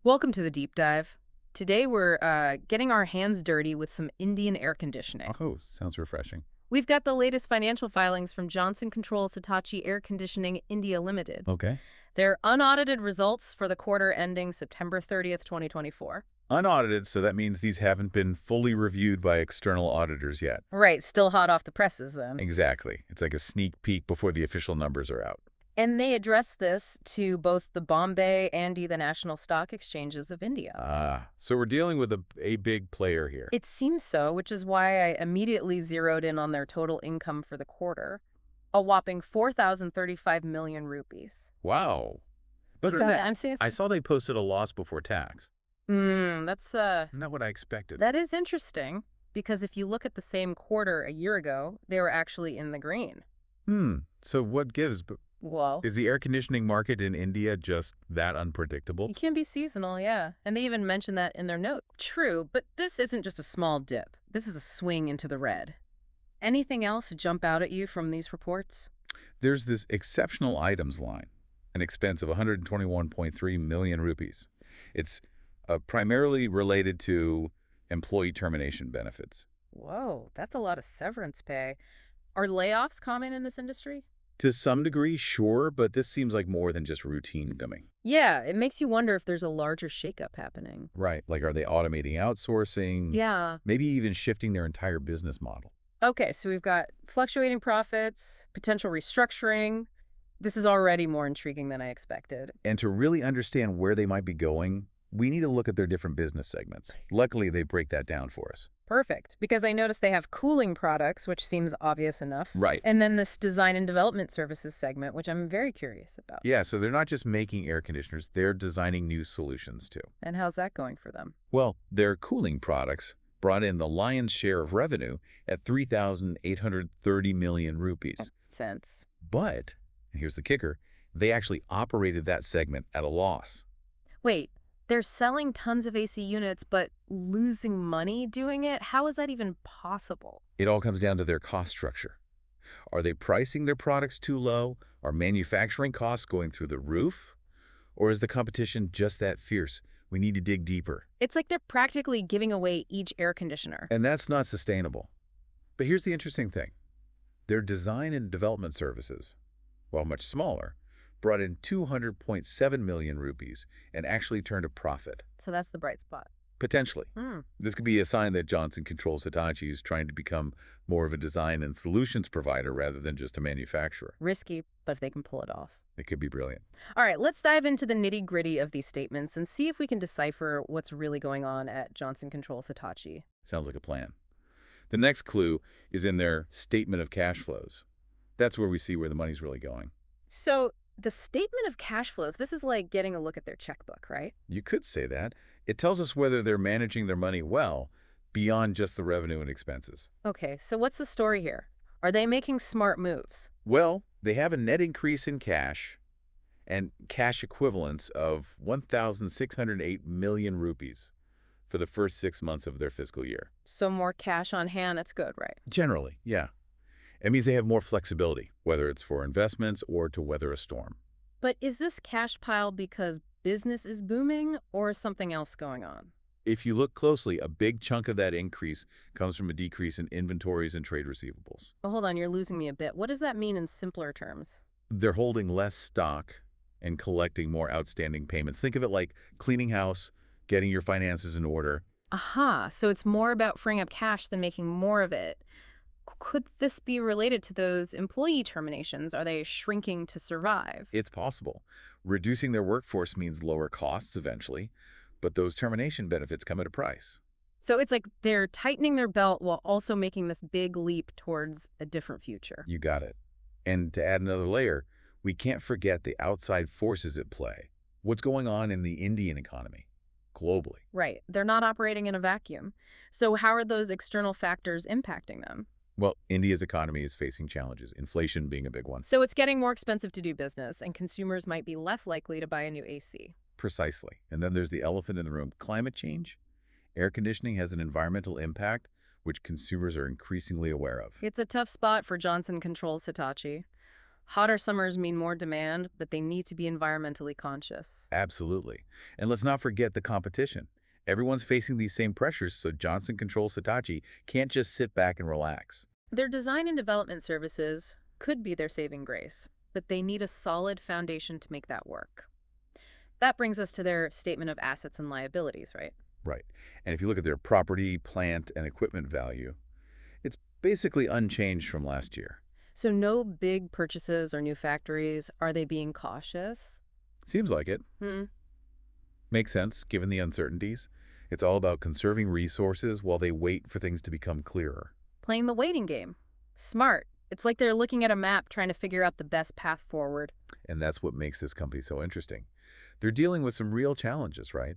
Welcome to the deep dive. Today we're getting our hands dirty with some Indian air conditioning. Oh, sounds refreshing. We've got the latest financial filings from Johnson Controls-Hitachi Air Conditioning India Limited. Okay. They're unaudited results for the quarter ending September 30th, 2024. Unaudited, so that means these haven't been fully reviewed by external auditors yet. Right, still hot off the presses then. Exactly. It's like a sneak peek before the official numbers are out. And they address this to both the Bombay and the National Stock Exchanges of India. So we're dealing with a big player here. It seems so, which is why I immediately zeroed in on their total income for the quarter. A whopping 4,035 million rupees. Wow. But I saw they posted a loss before tax. That's Not what I expected. that is interesting because if you look at the same quarter a year ago, they were actually in the green. So what gives? Well, Is the air conditioning market in India just that unpredictable? it can be seasonal, yeah. And they even mention that in their note. True, but this isn't just a small dip. This is a swing into the red. Anything else jump out at you from these reports? There's this exceptional items line, an expense of 121.3 million rupees. It's primarily related to employee termination benefits. Whoa, that's a lot of severance pay. Are layoffs common in this industry? To some degree, sure, but this seems like more than just routine billing. Yeah, it makes you wonder if there's a larger shakeup happening. Right. Like, are they automating outsourcing? Yeah. Maybe even shifting their entire business model. Okay, so we've got fluctuating profits, potential restructuring. This is already more intriguing than I expected. And to really understand where they might be going, we need to look at their different business segments. Luckily, they break that down for us. Perfect, because I noticed they have cooling products, which seems obvious enough. Right. And then this design and development services segment, which I'm very curious about. Yeah, so they're not just making air conditioners, they're designing new solutions too. And how's that going for them? Well, their cooling products brought in the lion's share of revenue at 3,830 million rupees. Sense. But, and here's the kicker, they actually operated that segment at a loss. Wait, they're selling tons of AC units, but losing money doing it? How is that even possible? It all comes down to their cost structure. Are they pricing their products too low? Are manufacturing costs going through the roof? Or is the competition just that fierce? We need to dig deeper. It's like they're practically giving away each air conditioner. And that's not sustainable. But here's the interesting thing. Their design and development services, while much smaller, brought in 200.7 million rupees and actually turned a profit. So that's the bright spot. Potentially. This could be a sign that Johnson Controls-Hitachi is trying to become more of a design and solutions provider rather than just a manufacturer. Risky, but they can pull it off. It could be brilliant. All right, let's dive into the nitty-gritty of these statements and see if we can decipher what's really going on at Johnson Controls-Hitachi. Sounds like a plan. The next clue is in their statement of cash flows. That's where we see where the money's really going. So the statement of cash flows, this is like getting a look at their checkbook, right? You could say that. It tells us whether they're managing their money well beyond just the revenue and expenses. Okay, so what's the story here? Are they making smart moves? Well, they have a net increase in cash and cash equivalents of 1,608 million rupees for the first 6 months of their fiscal year. So more cash on hand, that's good, right? Generally, yeah. It means they have more flexibility, whether it's for investments or to weather a storm. But is this cash pile because business is booming or something else going on? If you look closely, a big chunk of that increase comes from a decrease in inventories and trade receivables. Oh, hold on, you're losing me a bit. What does that mean in simpler terms? They're holding less stock and collecting more outstanding payments. Think of it like cleaning house, getting your finances in order. Aha, so it's more about freeing up cash than making more of it. Could this be related to those employee terminations? Are they shrinking to survive? It's possible. Reducing their workforce means lower costs eventually, but those termination benefits come at a price. So it's like they're tightening their belt while also making this big leap towards a different future. You got it. And to add another layer, we can't forget the outside forces at play. What's going on in the Indian economy, globally? Right. They're not operating in a vacuum. So how are those external factors impacting them? Well, India's economy is facing challenges, inflation being a big one. So it's getting more expensive to do business, and consumers might be less likely to buy a new AC. Precisely. And then there's the elephant in the room, climate change. Air conditioning has an environmental impact, which consumers are increasingly aware of. It's a tough spot for Johnson Controls-Hitachi. Hotter summers mean more demand, but they need to be environmentally conscious. Absolutely. And let's not forget the competition. Everyone's facing these same pressures, so Johnson Controls-Hitachi can't just sit back and relax. Their design and development services could be their saving grace, but they need a solid foundation to make that work. That brings us to their statement of assets and liabilities, right? Right. And if you look at their property, plant, and equipment value, it's basically unchanged from last year. So no big purchases or new factories. Are they being cautious? Seems like it. Hmm. Makes sense, given the uncertainties. It's all about conserving resources while they wait for things to become clearer. Playing the waiting game. Smart. It's like they're looking at a map trying to figure out the best path forward. And that's what makes this company so interesting. They're dealing with some real challenges, right?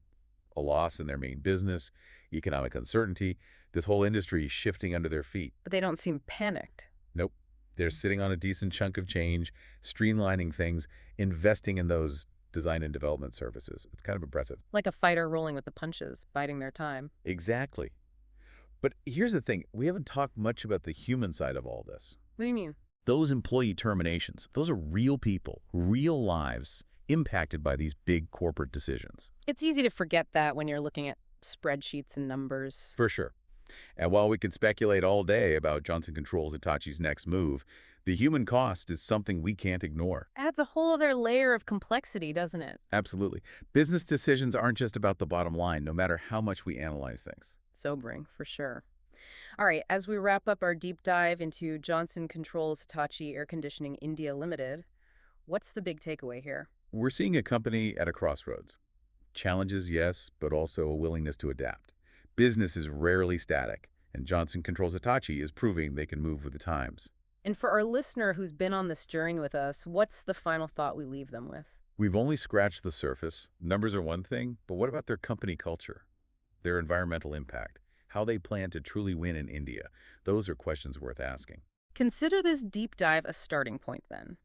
A loss in their main business, economic uncertainty, this whole industry shifting under their feet. But they don't seem panicked. Nope. They're sitting on a decent chunk of change, streamlining things, investing in those design and development services. It's kind of impressive. Like a fighter rolling with the punches, biding their time. Exactly. But here's the thing. We haven't talked much about the human side of all this. What do you mean? Those employee terminations, those are real people, real lives impacted by these big corporate decisions. It's easy to forget that when you're looking at spreadsheets and numbers. For sure. And while we could speculate all day about Johnson Controls-Hitachi's next move, the human cost is something we can't ignore. Adds a whole other layer of complexity, doesn't it? Absolutely. Business decisions aren't just about the bottom line, no matter how much we analyze things. Sobering, for sure. All right, as we wrap up our deep dive into Johnson Controls-Hitachi Air Conditioning India Limited, what's the big takeaway here? We're seeing a company at a crossroads. Challenges, yes, but also a willingness to adapt. Business is rarely static, and Johnson Controls-Hitachi is proving they can move with the times. And for our listener who's been on this journey with us, what's the final thought we leave them with? We've only scratched the surface. Numbers are one thing, but what about their company culture? Their environmental impact? How they plan to truly win in India? Those are questions worth asking. Consider this deep dive a starting point, then.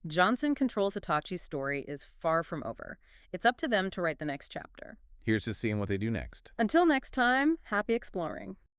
Johnson Controls-Hitachi's story is far from over. It's up to them to write the next chapter. Here's to seeing what they do next. Until next time, happy exploring.